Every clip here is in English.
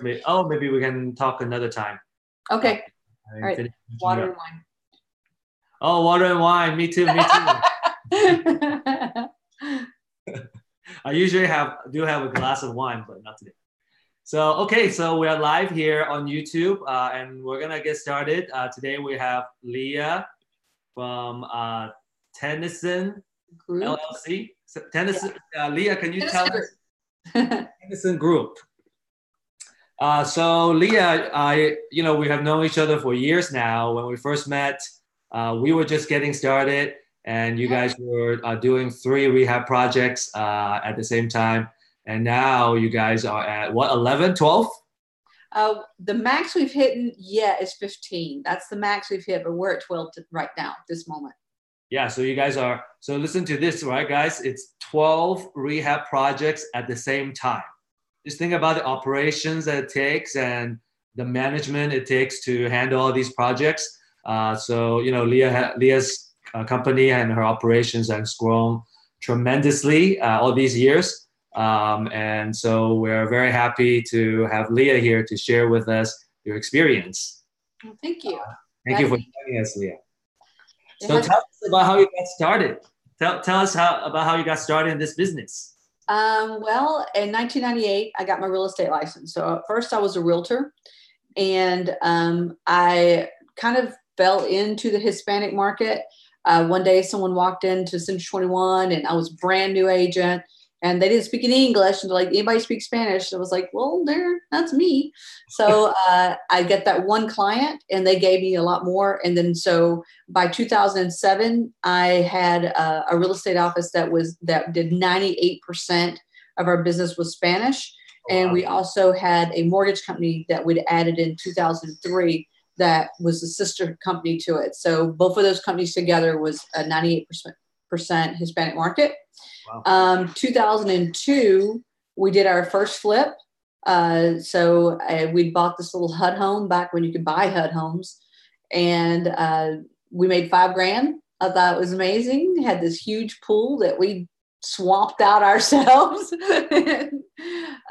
maybe we can talk another time. Okay. I All right. finished Water finishing and up. wine. Oh, water and wine. Me too. Me too. I usually do have a glass of wine, but not today. So, okay, so we are live here on YouTube, and we're gonna get started. Today we have Lea from Tennyson Group. LLC. So, Tennyson, Lea, can you Tennyson tell Group. us Tennyson Group? So Lea, we have known each other for years now. When we first met, we were just getting started, and you guys were doing 3 rehab projects at the same time. And now you guys are at what, 11, 12? The max we've hit, is 15. That's the max we've hit, but we're at 12 right now, this moment. Yeah, so you guys are, so listen to this, right, guys? It's 12 rehab projects at the same time. Just think about the operations that it takes and the management it takes to handle all these projects. So, Lea's company and her operations has grown tremendously all these years. And so we're very happy to have Lea here to share with us your experience. Well, thank you. Thank you for joining us, Lea. So tell us about how you got started. Tell us about how you got started in this business. Well, in 1998, I got my real estate license. So at first I was a realtor, and I kind of fell into the Hispanic market. One day someone walked into Century 21 and I was a brand new agent, and they didn't speak any English, and they're like, anybody speak Spanish? I was like, well, that's me. So I get that one client, and they gave me a lot more. And then so by 2007, I had a real estate office that did 98% of our business was Spanish. And we also had a mortgage company that we'd added in 2003 that was a sister company to it. So both of those companies together was a 98% Hispanic market. Wow. 2002, we did our first flip. So we bought this little HUD home back when you could buy HUD homes, and we made $5,000. I thought it was amazing. Had this huge pool that we swamped out ourselves.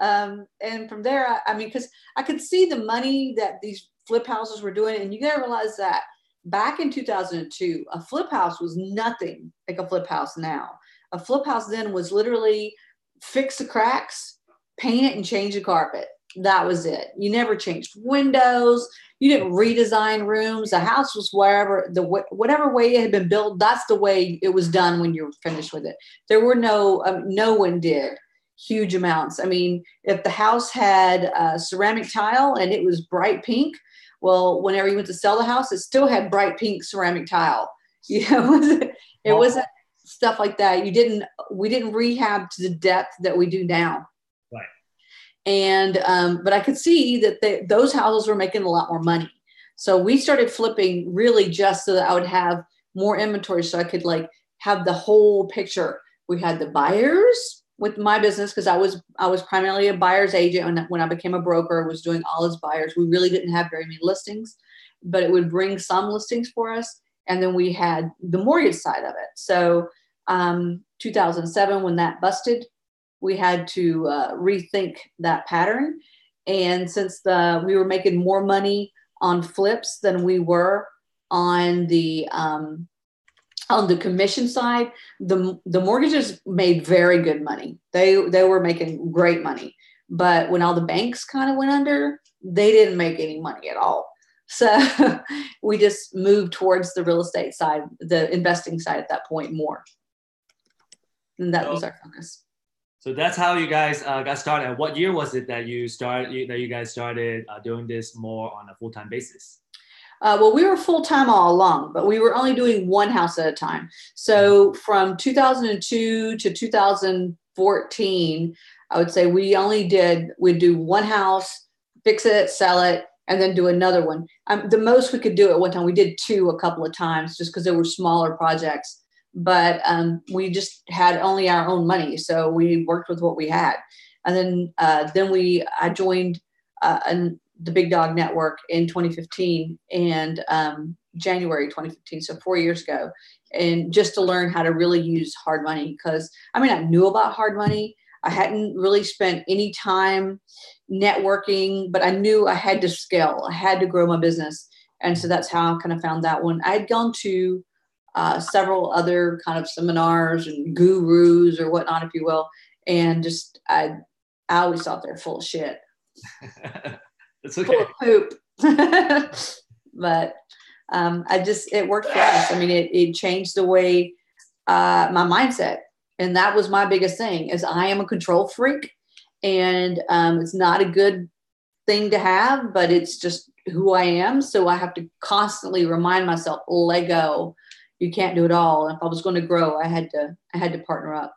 And from there, because I could see the money that these flip houses were doing, and you gotta realize that back in 2002, a flip house was nothing like a flip house now. A flip house then was literally fix the cracks, paint it, and change the carpet. That was it. You never changed windows. You didn't redesign rooms. The house was whatever way it had been built, that's the way it was done when you were finished with it. There were no one did huge amounts. If the house had ceramic tile and it was bright pink, well, whenever you went to sell the house, it still had bright pink ceramic tile. It wasn't stuff like that. We didn't rehab to the depth that we do now. Right. And, but I could see that those houses were making a lot more money. So we started flipping really just so that I would have more inventory, so I could have the whole picture. We had the buyers with my business, because I was primarily a buyer's agent. And when I became a broker, I was doing all as buyers. We really didn't have very many listings, but it would bring some listings for us. And then we had the mortgage side of it. So 2007, when that busted, we had to rethink that pattern. And since we were making more money on flips than we were on the commission side, the mortgages made very good money. They were making great money. But when all the banks kind of went under, they didn't make any money at all. So we just moved towards the real estate side, the investing side at that point more. And that was our focus. So that's how you guys got started. What year was it that you guys started doing this more on a full-time basis? Well, we were full-time all along, but we were only doing one house at a time. So from 2002 to 2014, I would say we'd do one house, fix it, sell it, and then do another one. The most we could do at one time, we did 2 a couple of times just because they were smaller projects. But we just had only our own money, so we worked with what we had. And then I joined the Big Dog Network in 2015, and January 2015, so 4 years ago, and just to learn how to really use hard money. Because I knew about hard money. I hadn't really spent any time networking, but I knew I had to scale. I had to grow my business. And so that's how I kind of found that one. I had gone to several other kind of seminars and gurus or whatnot, if you will. And just, I always thought they're full of shit. That's okay. Full of poop. But it worked for us. I mean, it changed the way my mindset. And that was my biggest thing is I am a control freak, and it's not a good thing to have, but it's just who I am. So I have to constantly remind myself, let go. You can't do it all. And if I was going to grow, I had to partner up.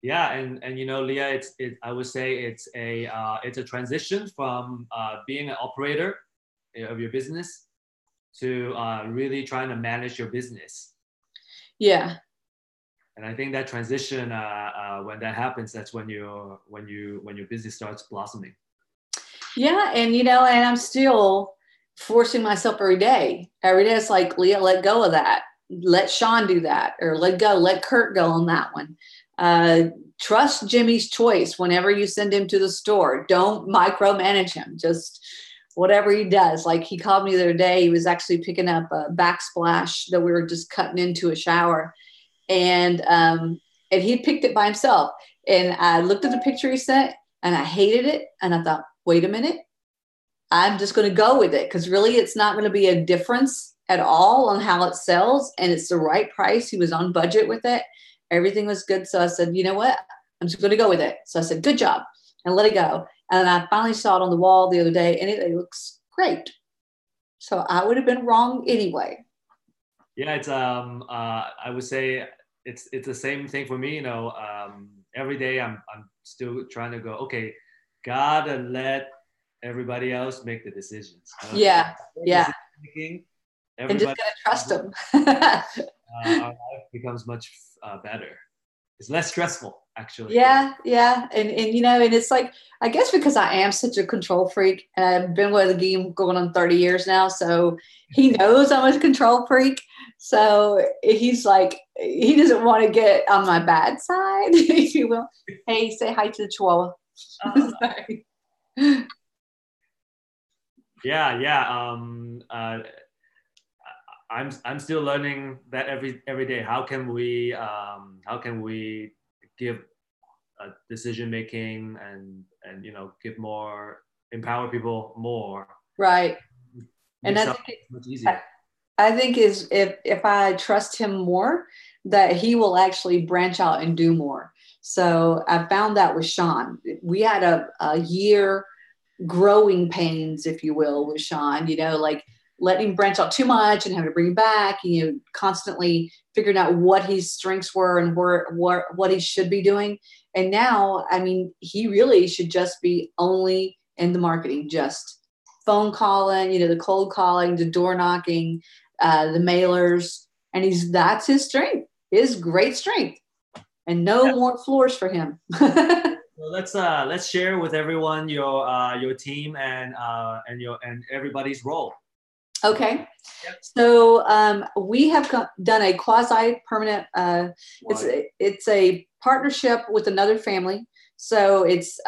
Yeah, and Lea, I would say it's a transition from being an operator of your business to really trying to manage your business. Yeah. And I think that transition, when that happens, that's when your business starts blossoming. Yeah, and and I'm still forcing myself every day. Every day it's like, Lea, let go of that. Let Sean do that, or let Kurt go on that one. Trust Jimmy's choice whenever you send him to the store. Don't micromanage him. Just whatever he does. Like he called me the other day. He was actually picking up a backsplash that we were just cutting into a shower. And he picked it by himself. And I looked at the picture he sent and I hated it. And I thought, wait a minute. I'm just going to go with it. Because really it's not going to be a difference at all on how it sells. And it's the right price. He was on budget with it. Everything was good. So I said, you know what? I'm just going to go with it. So I said, good job, and let it go. And I finally saw it on the wall the other day, and it looks great. So I would have been wrong anyway. Yeah, it's I would say it's the same thing for me. Every day I'm still trying to go, okay, gotta let everybody else make the decisions. Yeah. And just gotta trust them. Our life becomes much better. It's less stressful, actually. Yeah. And and it's like, I guess because I am such a control freak, and I've been with the game going on 30 years now. So he knows I'm a control freak. So he's like, he doesn't want to get on my bad side, if you will. Hey, say hi to the Chihuahua. Sorry. Yeah. I'm still learning that every day. How can we give decision making and empower people more? Right. And I think it's much easier. I think is if I trust him more, that he will actually branch out and do more. So I found that with Sean. We had a year growing pains, if you will, with Sean, like letting him branch out too much and having to bring him back, constantly figuring out what his strengths were and what he should be doing. And now, I mean, he really should just be only in the marketing, just phone calling, the cold calling, the door knocking, the mailers. And that's his strength, his great strength, and no more floors for him. Well, let's share with everyone your team and everybody's role. Okay. Yep. So we have done a quasi-permanent, it's a partnership with another family. So it's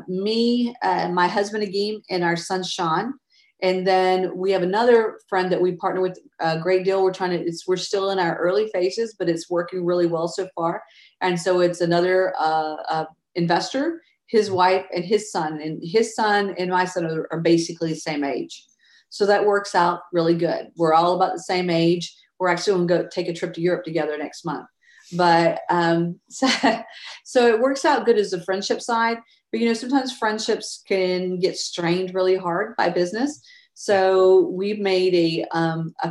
me, my husband, Agim, and our son, Sean. And then we have another friend that we partner with a great deal. We're still in our early phases, but it's working really well so far. And so it's another investor, his wife, and his son. And his son and my son are basically the same age. So that works out really good. We're all about the same age. We're actually going to go take a trip to Europe together next month. But so it works out good as the friendship side. But, sometimes friendships can get strained really hard by business. So we've made a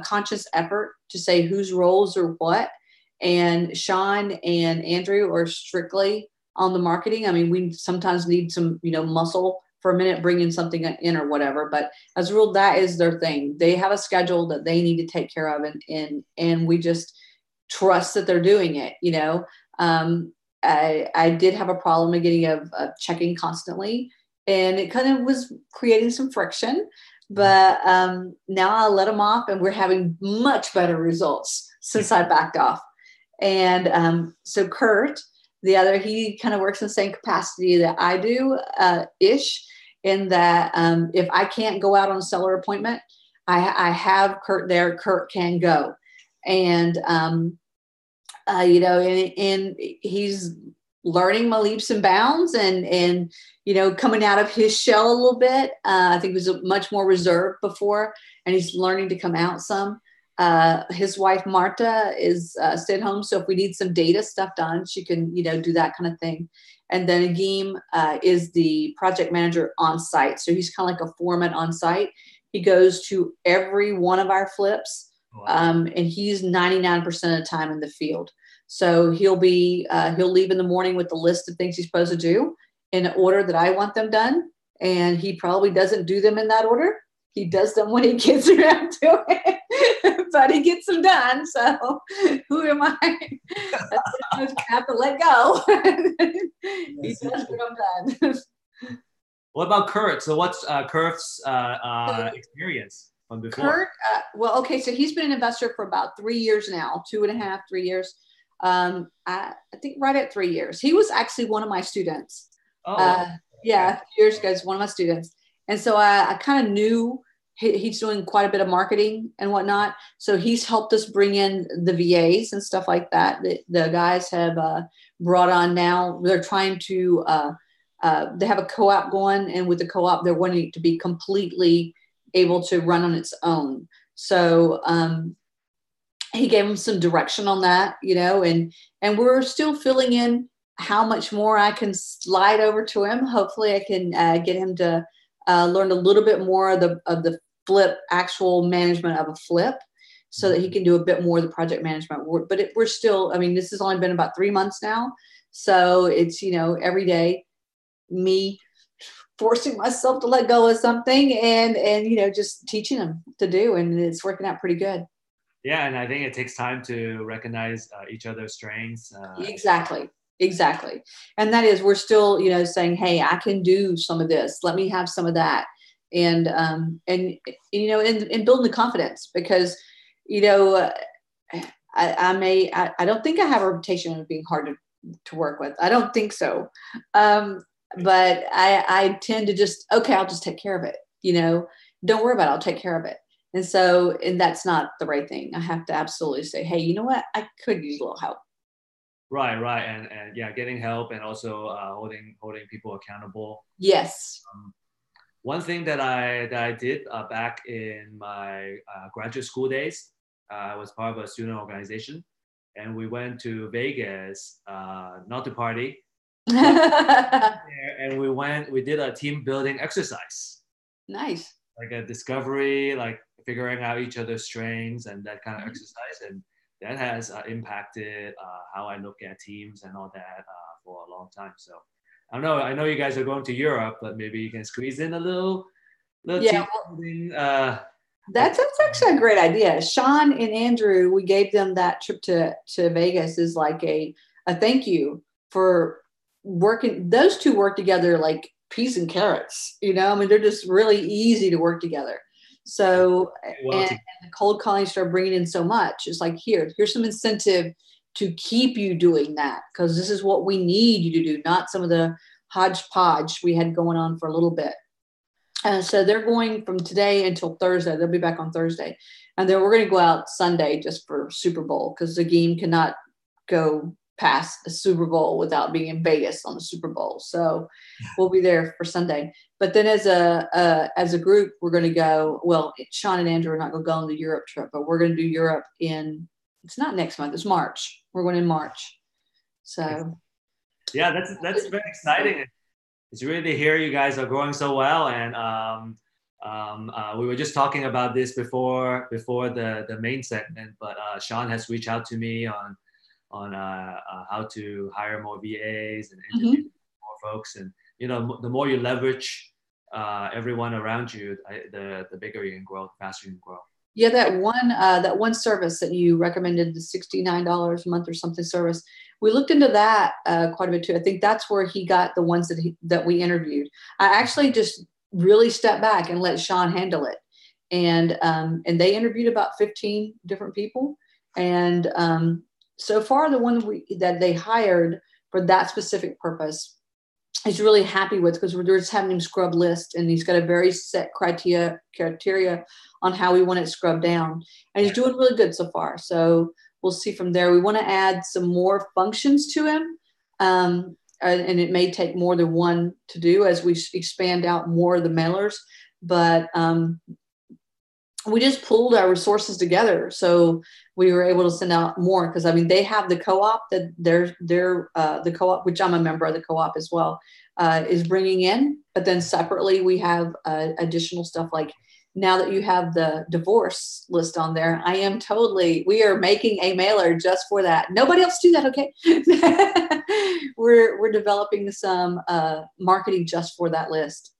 conscious effort to say whose roles are what. And Sean and Andrew are strictly on the marketing. I mean, we sometimes need some, muscle for a minute, bringing something in or whatever. But as a rule, that is their thing. They have a schedule that they need to take care of. And we just trust that they're doing it. I did have a problem of getting of checking constantly, and it kind of was creating some friction. But now I let them off, and we're having much better results since I backed off. And so Kurt, he kind of works in the same capacity that I do, ish. in that if I can't go out on a seller appointment, I have Kurt there. Kurt can go. And, you know, and he's learning my leaps and bounds and, you know, coming out of his shell a little bit. I think he was much more reserved before, and he's learning to come out some. His wife, Marta, is stay at home. So if we need some data stuff done, she can, you know, do that kind of thing. And then Agim is the project manager on site. So he's kind of like a foreman on site. He goes to every one of our flips, and he's 99% of the time in the field. So he'll leave in the morning with the list of things he's supposed to do in an order that I want them done. And he probably doesn't do them in that order. He does them when he gets around to it, but he gets them done. So who am I? I have to let go. He does what I'm done. What about Kurt? So what's Kurt's experience from before? Kurt, well, okay, so he's been an investor for about 3 years now, 2.5, 3 years. I think right at 3 years. He was actually one of my students. Yeah, years ago, he's one of my students. And so I kind of knew he's doing quite a bit of marketing and whatnot. So he's helped us bring in the VAs and stuff like that. The guys have brought on now. They're trying to, they have a co-op going, and with the co-op, they're wanting it to be completely able to run on its own. So he gave them some direction on that, you know, and we're still filling in how much more I can slide over to him. Hopefully I can get him to learn a little bit more of the flip, actual management of a flip, so that he can do a bit more of the project management. But we're still, I mean, this has only been about 3 months now. So it's, you know, every day me forcing myself to let go of something and, you know, just teaching him to do. And it's working out pretty good. Yeah. And I think it takes time to recognize each other's strengths. Exactly. And that is, we're still, you know, saying, hey, I can do some of this. Let me have some of that. And you know, and building the confidence, because, you know, I don't think I have a reputation of being hard to work with. I don't think so. But I tend to just, okay, I'll just take care of it. You know, don't worry about it. I'll take care of it. And so, and that's not the right thing. I have to absolutely say, hey, you know what? I could use a little help. Right. And yeah, getting help, and also holding people accountable. Yes. One thing that I did back in my graduate school days, I was part of a student organization, and we went to Vegas, not to party, and we did a team building exercise. Nice. Like a discovery, like figuring out each other's strengths and that kind of exercise, and that has impacted how I look at teams and all that for a long time. So I don't know. I know you guys are going to Europe, but maybe you can squeeze in a little team building. That's actually a great idea. Sean and Andrew, we gave them that trip to Vegas as like a thank you for working. Those two work together like peas and carrots. You know, I mean, they're just really easy to work together. So, and the cold calling started bringing in so much. It's like, here's some incentive to keep you doing that, because this is what we need you to do, not some of the hodgepodge we had going on for a little bit. So they're going from today until Thursday. They'll be back on Thursday. And then we're going to go out Sunday just for Super Bowl, because the game cannot go past a Super Bowl without being in Vegas on the Super Bowl. So we'll be there for Sunday. But then as a group, we're going to go, well, Sean and Andrew are not going to go on the Europe trip, but we're going to do Europe it's not next month, it's March. We're going in March. So yeah, that's very exciting. It's really to hear you guys are growing so well. And we were just talking about this before the main segment, but Sean has reached out to me on how to hire more VAs and interview more folks. And, you know, the more you leverage everyone around you, the bigger you can grow, the faster you can grow. Yeah, that one service that you recommended, the $69 a month or something service, we looked into that quite a bit too. I think that's where he got the ones that we interviewed. I actually just really stepped back and let Sean handle it, and they interviewed about 15 different people, and so far the one that they hired for that specific purpose he's really happy with, because we're just having him scrub list, and he's got a very set criteria on how we want it scrubbed down, and he's doing really good so far. So we'll see from there. We want to add some more functions to him, and it may take more than one to do as we expand out more of the mailers, but we just pulled our resources together, so we were able to send out more. Because I mean, they have the co-op that the co-op, which I'm a member of the co-op as well, is bringing in. But then separately, we have additional stuff. Like now that you have the divorce list on there, we are making a mailer just for that. Nobody else do that, okay? We're developing some marketing just for that list.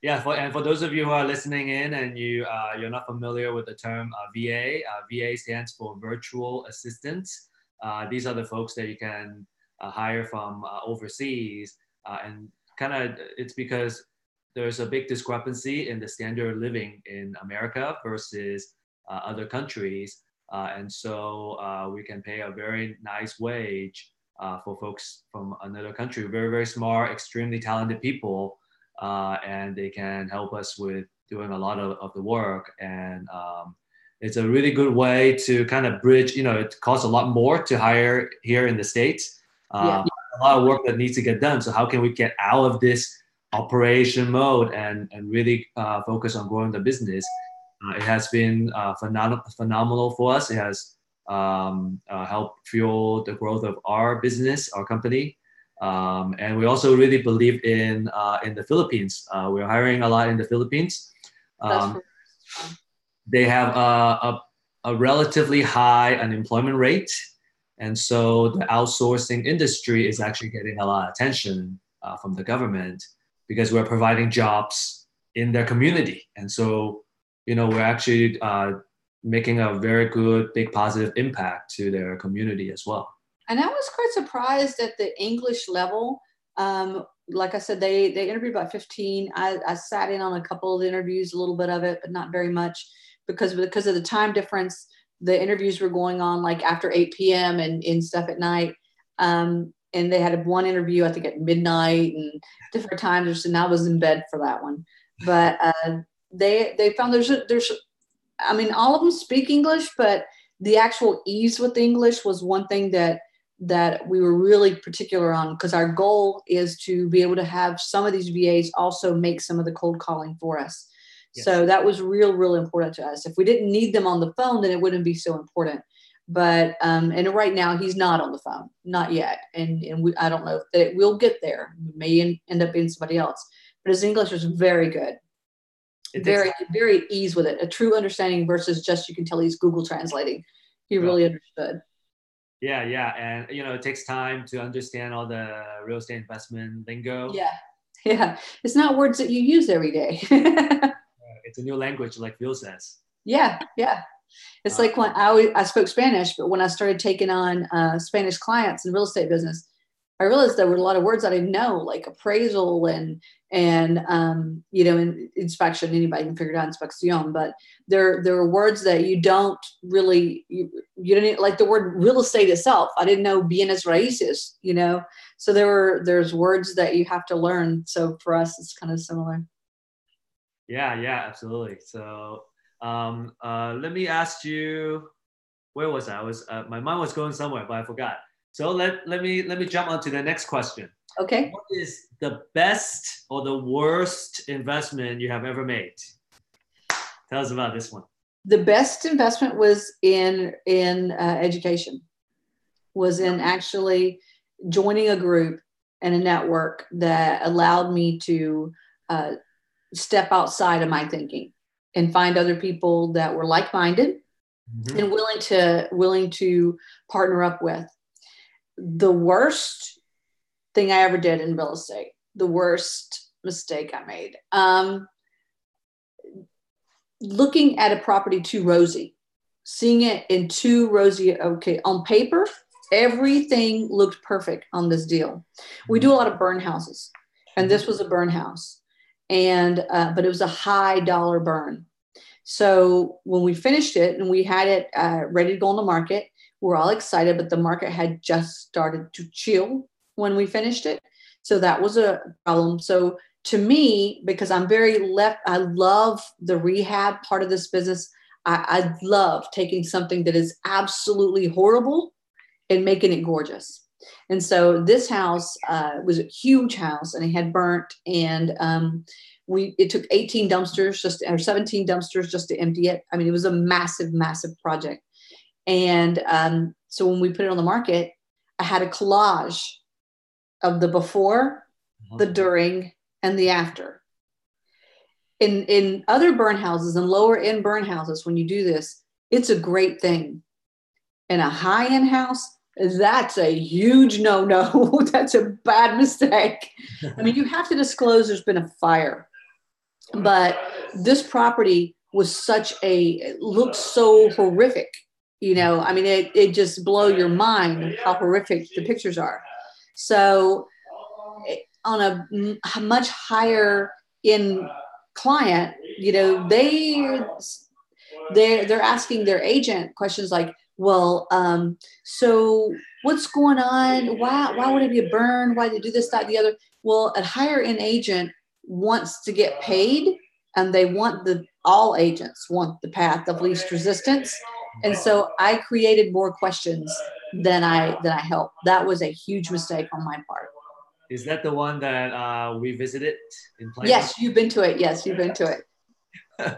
Yeah, and for those of you who are listening in and you're not familiar with the term VA, VA stands for virtual assistants. These are the folks that you can hire from overseas, and kind of it's because there's a big discrepancy in the standard of living in America versus other countries, and so we can pay a very nice wage for folks from another country, very, very smart, extremely talented people. And they can help us with doing a lot of the work. And it's a really good way to kind of bridge, it costs a lot more to hire here in the States. A lot of work that needs to get done. So how can we get out of this operation mode and really focus on growing the business? It has been phenomenal for us. It has helped fuel the growth of our business, our company. And we also really believe in the Philippines. We're hiring a lot in the Philippines. They have a relatively high unemployment rate. And so the outsourcing industry is actually getting a lot of attention from the government because we're providing jobs in their community. And so, we're actually making a very good, big positive impact to their community as well. And I was quite surprised at the English level. Like I said, they interviewed about 15. I sat in on a couple of interviews, a little bit of it, but not very much because of the time difference. The interviews were going on like after 8 p.m. and stuff at night. And they had one interview, I think, at midnight and different times. And I was in bed for that one. But they found there's I mean, all of them speak English, but the actual ease with English was one thing that we were really particular on, because our goal is to be able to have some of these VAs also make some of the cold calling for us. Yes. So that was real important to us. If we didn't need them on the phone, then it wouldn't be so important. But and right now he's not on the phone, not yet, and I don't know if we'll get there. We may end up being somebody else, but his English was very good. Very ease with it, a true understanding versus just you can tell he's Google translating. He really understood. Yeah, and it takes time to understand all the real estate investment lingo. Yeah, it's not words that you use every day. It's a new language, like Phil says. Yeah. It's like when I spoke Spanish, but when I started taking on Spanish clients in real estate business, I realized there were a lot of words I didn't know, like appraisal and inspection. Anybody can figure it out, inspección. But there are words that you don't really, you didn't, like the word real estate itself. I didn't know bienes raíces, So there's words that you have to learn. So for us, it's kind of similar. Yeah, absolutely. So let me ask you, where was I? My mind was going somewhere, but I forgot. So let me jump on to the next question. Okay. What is the best or the worst investment you have ever made? Tell us about this one. The best investment was in education, was in actually joining a group and a network that allowed me to step outside of my thinking and find other people that were like-minded and willing to partner up with. The worst thing I ever did in real estate, the worst mistake I made, looking at a property too rosy, seeing it in too rosy. Okay, on paper, everything looked perfect on this deal. We do a lot of burn houses, and this was a burn house, and but it was a high dollar burn. So when we finished it and we had it ready to go on the market, we're all excited, but the market had just started to chill when we finished it. So that was a problem. So to me, because I'm very I love the rehab part of this business. I love taking something that is absolutely horrible and making it gorgeous. And so this house was a huge house, and it had burnt, and it took 18 dumpsters or 17 dumpsters just to empty it. I mean, it was a massive, massive project. And so when we put it on the market, I had a collage of the before, the during, and the after. In other burn houses and lower end burn houses, when you do this, it's a great thing. In a high end house, that's a huge no-no. That's a bad mistake. I mean, you have to disclose there's been a fire, but this property was it looked so horrific. You know, I mean, it just blow your mind how horrific the pictures are. So on a much higher end client, you know, they're asking their agent questions like, well, so what's going on? Why would it be a burn? Why did they do this, that, and the other? Well, a higher end agent wants to get paid, and they want all agents want the path of least resistance. And so I created more questions than I helped. That was a huge mistake on my part. Is that the one that we visited in Plano? Yes, you've been to it. Yes, you've been to it.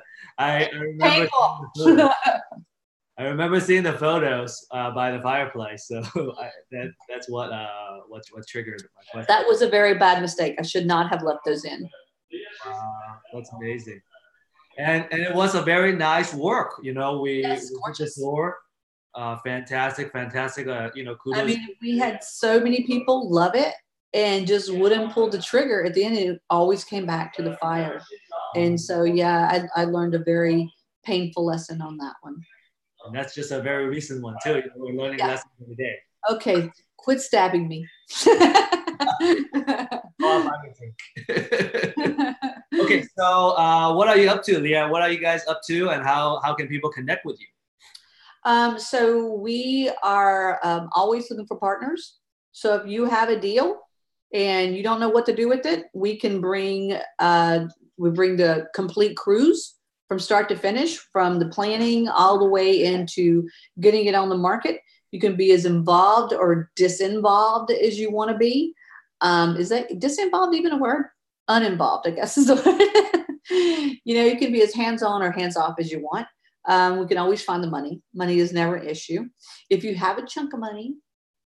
I remember seeing the photos by the fireplace. So that's what triggered my question. That was a very bad mistake. I should not have left those in. That's amazing. And it was a very nice work. You know, we gorgeous. Fantastic. You know, kudos. I mean, we had so many people love it and just wouldn't pull the trigger. At the end, it always came back to the fire. And so, yeah, I learned a very painful lesson on that one. And that's just a very recent one too. You know, we're learning lessons every day. Okay, quit stabbing me. Okay, so what are you up to, Lea? What are you guys up to, and how can people connect with you? So we are always looking for partners. So if you have a deal and you don't know what to do with it, we can bring the complete cruise from start to finish, from the planning all the way into getting it on the market. You can be as involved or disinvolved as you want to be. Is that disinvolved even a word? Uninvolved, I guess is the word. You know, you can be as hands-on or hands-off as you want. We can always find the money. Money is never an issue. If you have a chunk of money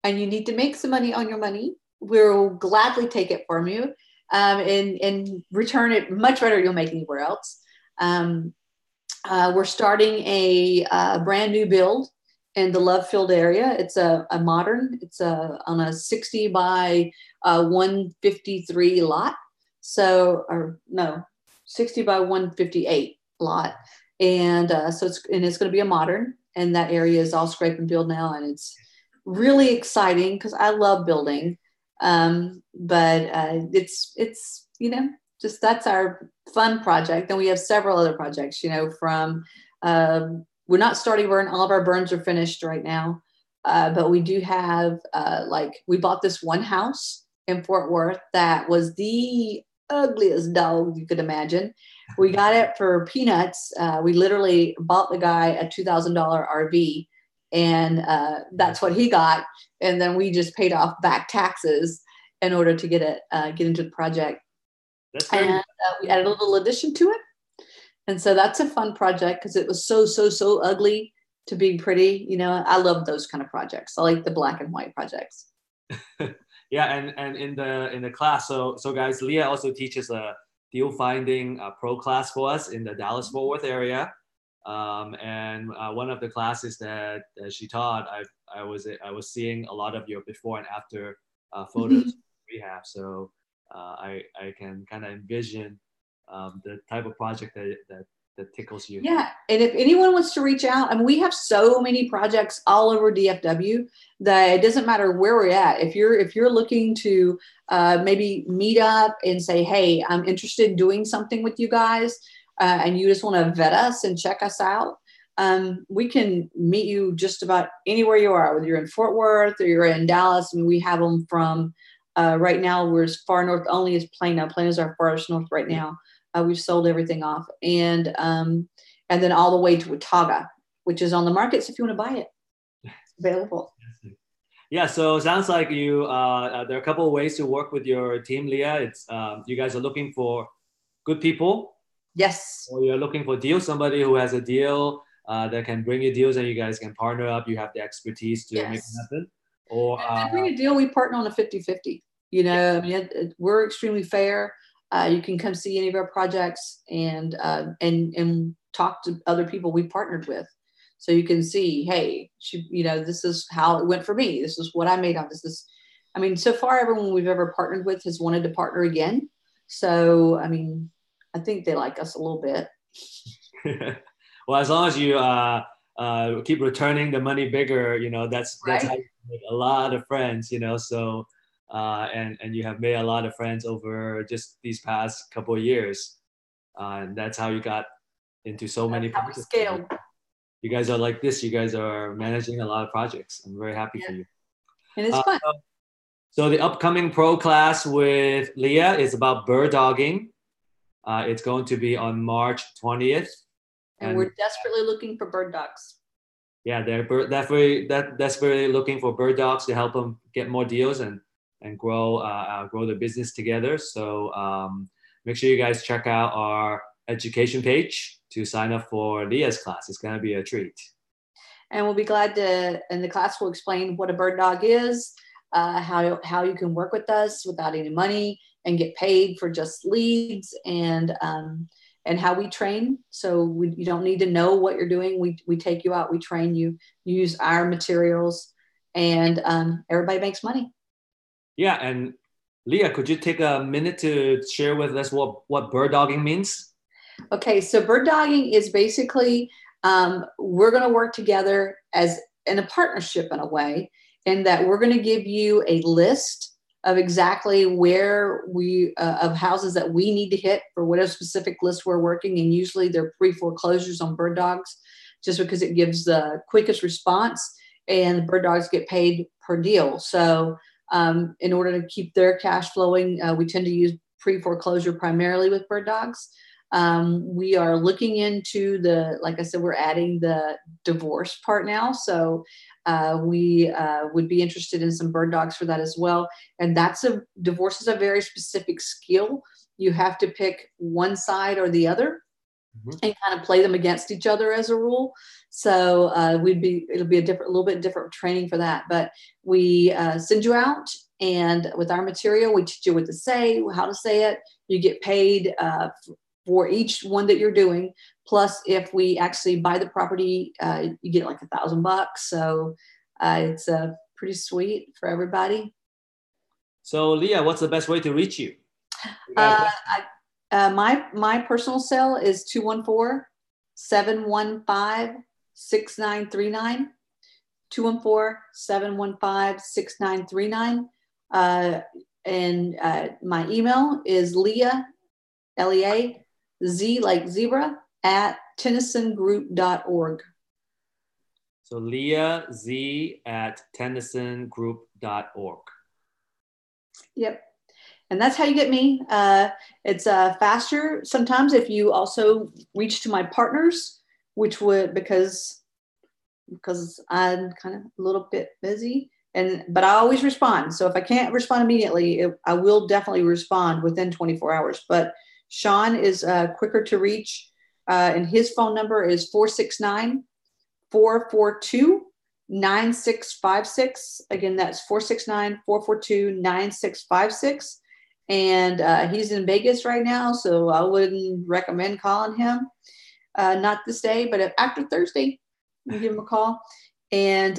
and you need to make some money on your money, we'll gladly take it from you and return it much better you'll make anywhere else. We're starting a brand new build in the Love Field area. It's a modern, on a 60 by 153 lot. So, or no, 60 by 158 lot. And so it's going to be a modern, and that area is all scrape and build now. And it's really exciting because I love building. But it's, you know, just that's our fun project. And we have several other projects, you know, from, we're not starting burn. All of our burns are finished right now. But we do have, we bought this one house in Fort Worth that was the ugliest dog you could imagine. We got it for peanuts. We literally bought the guy a $2,000 RV, and that's what he got. And then we just paid off back taxes in order to get into the project. And we added a little addition to it. And so that's a fun project because it was so ugly to be pretty. You know, I love those kind of projects. I like the black and white projects. Yeah, and in the class, so guys, Lea also teaches a deal finding pro class for us in the Dallas-Fort Worth area. And one of the classes that she taught, I was seeing a lot of your before and after photos of rehab. So I can kind of envision the type of project that tickles you. Yeah, and if anyone wants to reach out, I mean, we have so many projects all over DFW that it doesn't matter where we're at. If you're looking to maybe meet up and say, hey, I'm interested in doing something with you guys, and you just want to vet us and check us out, we can meet you just about anywhere you are, whether you're in Fort Worth or you're in Dallas. I mean, we have them from Right now, we're as far north only as Plano. Plano is our farthest north right now. We've sold everything off, and then all the way to Watauga, which is on the market. So if you want to buy it, it's available. Yeah, so it sounds like you there are a couple of ways to work with your team, Lea. It's you guys are looking for good people, Yes. or you're looking for deals, somebody who has a deal that can bring you deals and you guys can partner up. You have the expertise to make it happen. Or if they bring a deal, we partner on a 50-50. You know, I mean, we're extremely fair. You can come see any of our projects and talk to other people we partnered with. So you can see, hey, this is how it went for me. This is what I made on this. I mean, so far, everyone we've ever partnered with has wanted to partner again. So, I mean, I think they like us a little bit. Well, as long as you keep returning the money bigger, that's Right. how you make a lot of friends, so and you have made a lot of friends over just these past couple of years. And that's how you got into so many projects. Scaled. You guys are like this. You guys are managing a lot of projects. I'm very happy for you. And it's fun. So the upcoming pro class with Lea is about bird dogging. It's going to be on March 20th. And we're desperately looking for bird dogs. Yeah, they're desperately looking for bird dogs to help them get more deals and grow the business together. So make sure you guys check out our education page to sign up for Lea's class. It's going to be a treat. And we'll be glad to, and the class will explain what a bird dog is, how you can work with us without any money and get paid for just leads, and how we train. So you don't need to know what you're doing. We take you out, we train you, use our materials, and everybody makes money. Yeah, and Lea, could you take a minute to share with us what bird dogging means? Okay, so bird dogging is basically we're going to work together as in a partnership in a way, in that we're going to give you a list of exactly where of houses that we need to hit for whatever specific list we're working. And usually they're pre-foreclosures on bird dogs, just because it gives the quickest response, and the bird dogs get paid per deal. So in order to keep their cash flowing, we tend to use pre-foreclosure primarily with bird dogs. We are looking into like I said, we're adding the divorce part now. So we would be interested in some bird dogs for that as well. And divorce is a very specific skill. You have to pick one side or the other and kind of play them against each other as a rule. So it'll be a little bit different training for that. But we send you out, and with our material, we teach you what to say, how to say it. You get paid for each one that you're doing. Plus, if we actually buy the property, you get like $1,000. So it's pretty sweet for everybody. So Lea, what's the best way to reach you? My personal cell is 214-715-6939. 214-715-6939. And my email is Lea, Lea, Z like zebra, at tennysongroup.org. So Lea Z at tennysongroup.org. Yep. And that's how you get me. It's faster sometimes if you also reach to my partners, which would, because I'm kind of a little bit busy, but I always respond. So if I can't respond immediately, I will definitely respond within 24 hours. But Sean is quicker to reach, and his phone number is 469-442-9656. Again, that's 469-442-9656. And he's in Vegas right now, so I wouldn't recommend calling him. Not this day, but after Thursday, you give him a call. And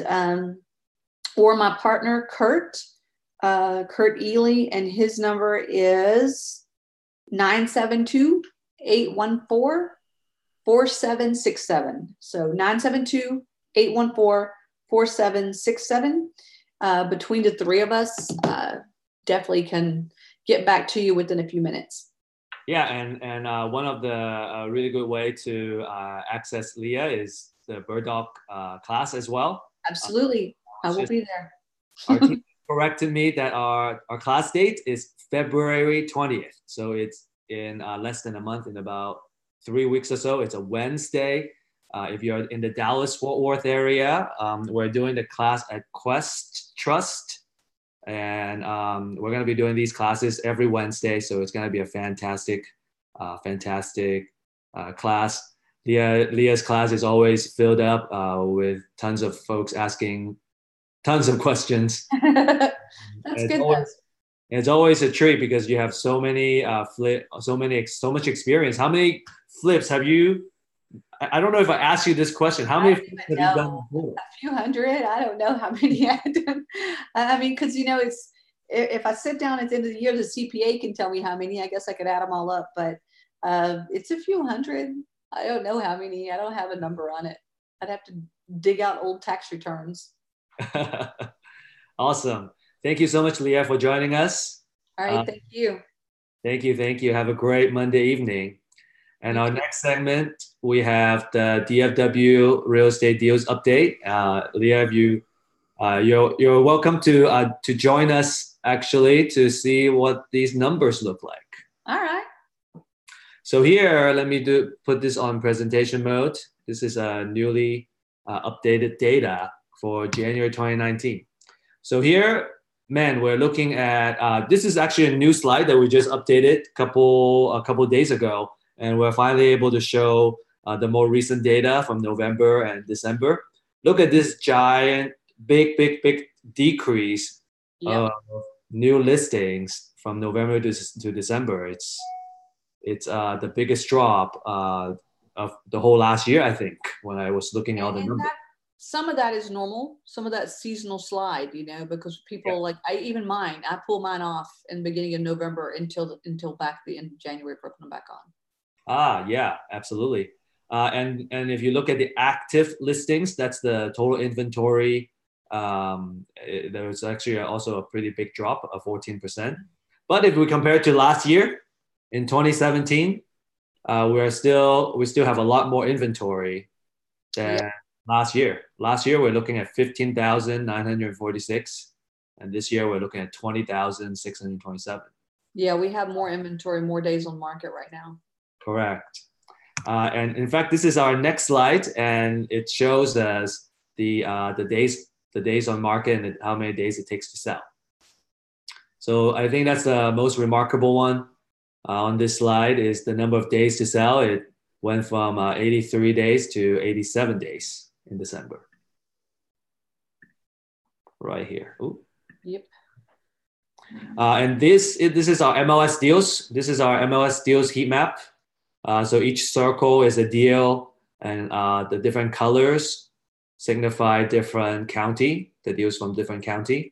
or my partner, Kurt Ely, and his number is 972-814-4767. So 972-814-4767. Between the three of us, definitely can get back to you within a few minutes. Yeah, and one of the really good way to access Lea is the bird dog class as well. Absolutely, I will be there. Our team corrected me that our class date is February 20th. So it's in less than a month, in about 3 weeks or so. It's a Wednesday. If you're in the Dallas-Fort Worth area, we're doing the class at Quest Trust. And we're going to be doing these classes every Wednesday. So it's going to be a fantastic class. Lea's class is always filled up with tons of folks asking tons of questions. That's good. It's always a treat because you have so much experience. How many flips have you? I don't know if I asked you this question. How many flips have you done before? A few hundred. I don't know how many I've done. I mean, because it's if I sit down at the end of the year, the CPA can tell me how many. I guess I could add them all up, but it's a few hundred. I don't know how many. I don't have a number on it. I'd have to dig out old tax returns. Awesome. Thank you so much, Lea, for joining us. All right. Thank you. Thank you. Thank you. Have a great Monday evening. And our next segment, we have the DFW Real Estate Deals Update. Lea, you're welcome to join us actually to see what these numbers look like. All right. So here, let me put this on presentation mode. This is a newly updated data for January 2019. So here, we're looking at, this is actually a new slide that we just updated a couple days ago. And we're finally able to show the more recent data from November and December. Look at this giant, big decrease of new listings from November to December. It's the biggest drop of the whole last year, I think, when I was looking at all the numbers. Some of that is normal. Some of that seasonal slide, because people I pull mine off in the beginning of November until back the end of January for putting them back on. Yeah, absolutely. And if you look at the active listings, that's the total inventory. There was actually also a pretty big drop of 14%. But if we compare it to last year, in 2017, we still have a lot more inventory than last year. Last year, we're looking at 15,946. And this year, we're looking at 20,627. Yeah, we have more inventory, more days on market right now. Correct. And in fact, this is our next slide, and it shows us the days on market and how many days it takes to sell. So I think that's the most remarkable one on this slide is the number of days to sell. It went from 83 days to 87 days in December. Right here. Ooh. Yep. And this is our MLS deals. This is our MLS deals heat map. So each circle is a deal, and the different colors signify different county, the deals from different county.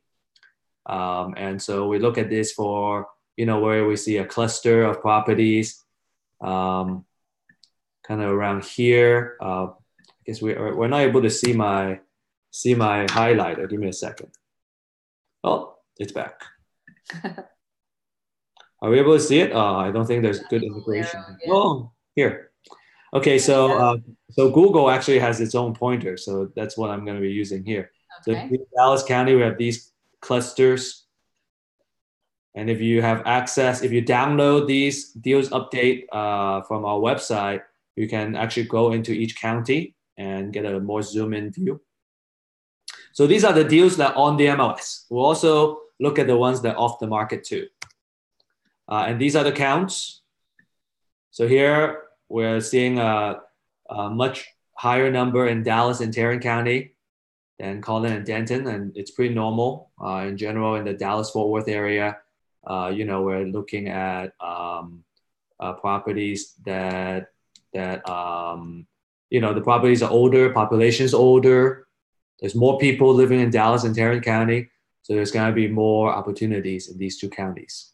And so we look at this for, where we see a cluster of properties, kind of around here. I guess we're not able to see my highlighter. Give me a second. Oh, it's back. Are we able to see it? I don't think there's good integration. Yeah. Oh, here. Okay, so Google actually has its own pointer, so that's what I'm going to be using here. Okay. So in Dallas County, we have these clusters. And if you have access, if you download these deals update from our website, you can actually go into each county and get a more zoom in view. So these are the deals that are on the MLS. We'll also look at the ones that are off the market too. And these are the counts. So here we're seeing a much higher number in Dallas and Tarrant County than Collin and Denton, and it's pretty normal in general in the Dallas-Fort Worth area. We're looking at properties that the properties are older, population's older. There's more people living in Dallas and Tarrant County, so there's going to be more opportunities in these two counties.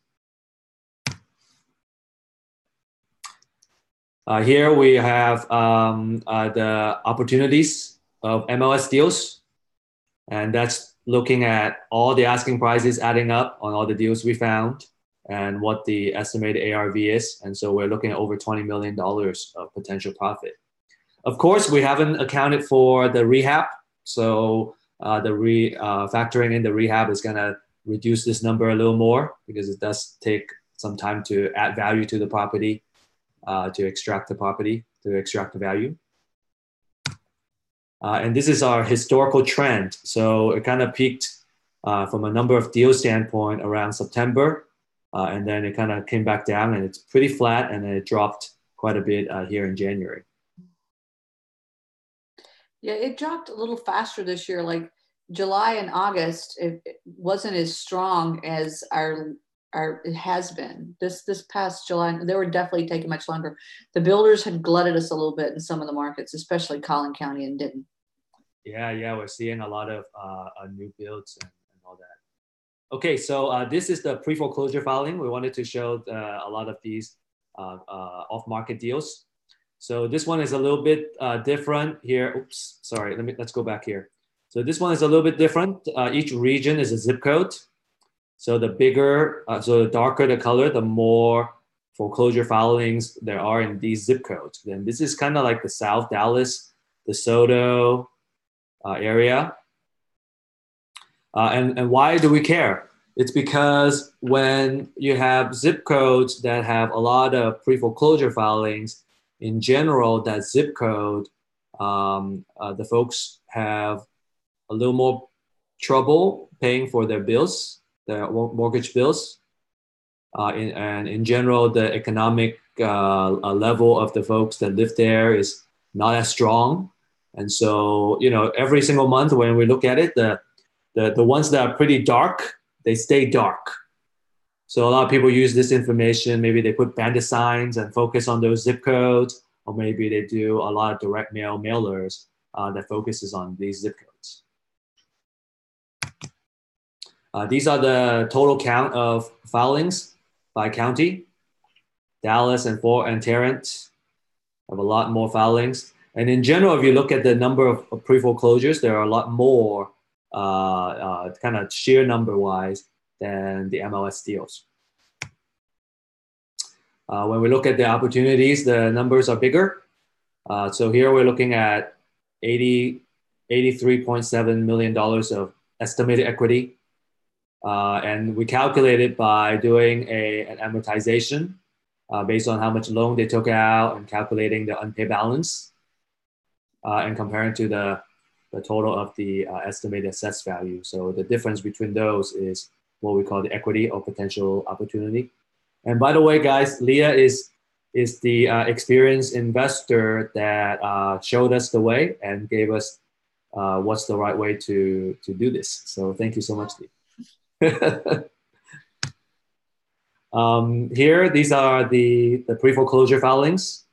Here we have the opportunities of MLS deals, and that's looking at all the asking prices adding up on all the deals we found and what the estimated ARV is. And so we're looking at over $20 million of potential profit. Of course, we haven't accounted for the rehab. So factoring in the rehab is going to reduce this number a little more because it does take some time to add value to the property, to extract the value. And this is our historical trend. So it kind of peaked from a number of deals standpoint around September, and then it kind of came back down, and it's pretty flat, and then it dropped quite a bit here in January. Yeah, it dropped a little faster this year. Like July and August, it wasn't as strong as it has been. This past July, they were definitely taking much longer. The builders had glutted us a little bit in some of the markets, especially Collin County and Denton. Yeah, we're seeing a lot of new builds and all that. Okay, so this is the pre-foreclosure filing. We wanted to show a lot of these off-market deals. So this one is a little bit different here. Oops, sorry. Let's go back here. So this one is a little bit different. Each region is a zip code. So the bigger, so the darker the color, the more foreclosure filings there are in these zip codes. Then this is kind of like the South Dallas, DeSoto area. And why do we care? It's because when you have zip codes that have a lot of pre-foreclosure filings, in general, that zip code, the folks have a little more trouble paying for their bills, their mortgage bills. And in general, the economic level of the folks that live there is not as strong. And so, every single month when we look at it, the ones that are pretty dark, they stay dark. So a lot of people use this information. Maybe they put bandit signs and focus on those zip codes, or maybe they do a lot of direct mail mailers that focuses on these zip codes. These are the total count of filings by county. Dallas and Fort and Tarrant have a lot more filings. And in general, if you look at the number of pre-foreclosures, there are a lot more kind of sheer number-wise than the MLS deals. When we look at the opportunities, the numbers are bigger. So here we're looking at $83.7 million of estimated equity. And we calculate it by doing an amortization based on how much loan they took out and calculating the unpaid balance and comparing to the total of the estimated assessed value. So the difference between those is what we call the equity or potential opportunity. And by the way, guys, Lea is the experienced investor that showed us the way and gave us what's the right way to do this. So thank you so much, Lea. Here, these are the pre-foreclosure filings.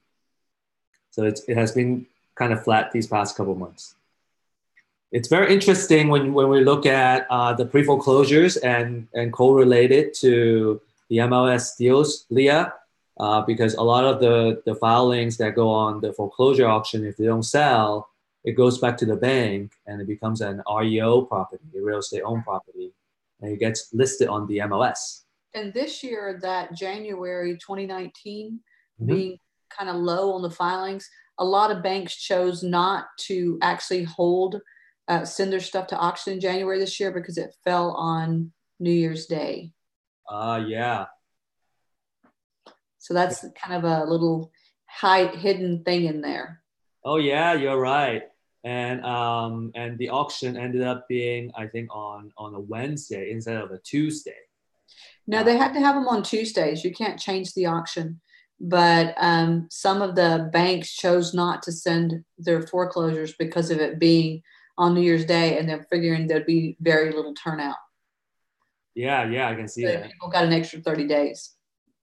So it has been kind of flat these past couple months. It's very interesting when we look at the pre-foreclosures and correlate it to the MLS deals, Lea, because a lot of the filings that go on the foreclosure auction, if they don't sell, it goes back to the bank and it becomes an REO property, a real estate owned property, and it gets listed on the MLS. And this year, that January 2019 being kind of low on the filings, a lot of banks chose not to actually send their stuff to auction in January this year because it fell on New Year's Day. Yeah. So that's kind of a little hidden thing in there. Oh yeah, you're right. And the auction ended up being, I think, on a Wednesday instead of a Tuesday. No, they had to have them on Tuesdays. You can't change the auction. But some of the banks chose not to send their foreclosures because of it being on New Year's Day, and they're figuring there'd be very little turnout. Yeah, I can see that. People got an extra 30 days.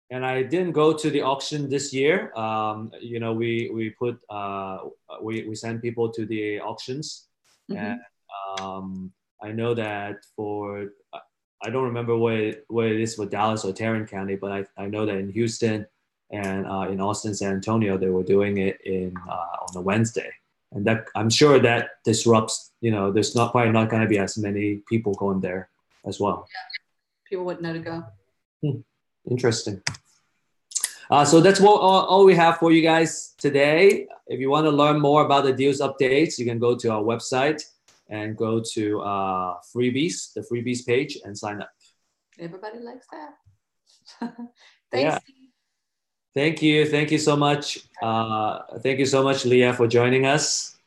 And I didn't go to the auction this year. We send people to the auctions, and I know that I don't remember what it is for Dallas or Tarrant County, but I know that in Houston and in Austin, San Antonio, they were doing it on a Wednesday. And that I'm sure that disrupts, there's probably not going to be as many people going there as well. Yeah. People wouldn't know to go. Interesting. So that's all we have for you guys today. If you want to learn more about the deals updates, you can go to our website, and go to freebies, the freebies page, and sign up. Everybody likes that. Thanks, Yeah. Steve. Thank you. Thank you so much. Thank you so much, Lea, for joining us.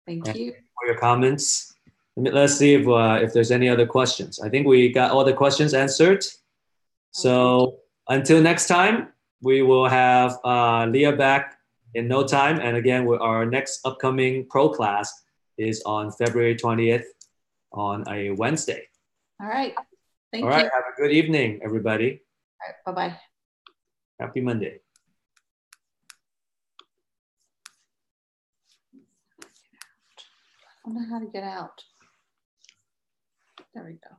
Thank you. For your comments. Let's see if there's any other questions. I think we got all the questions answered. So until next time, we will have Lea back in no time. And again, our next upcoming pro class is on February 20th on a Wednesday. All right. Thank you. Have a good evening, everybody. All right. Bye-bye. Happy Monday. I don't know how to get out. There we go.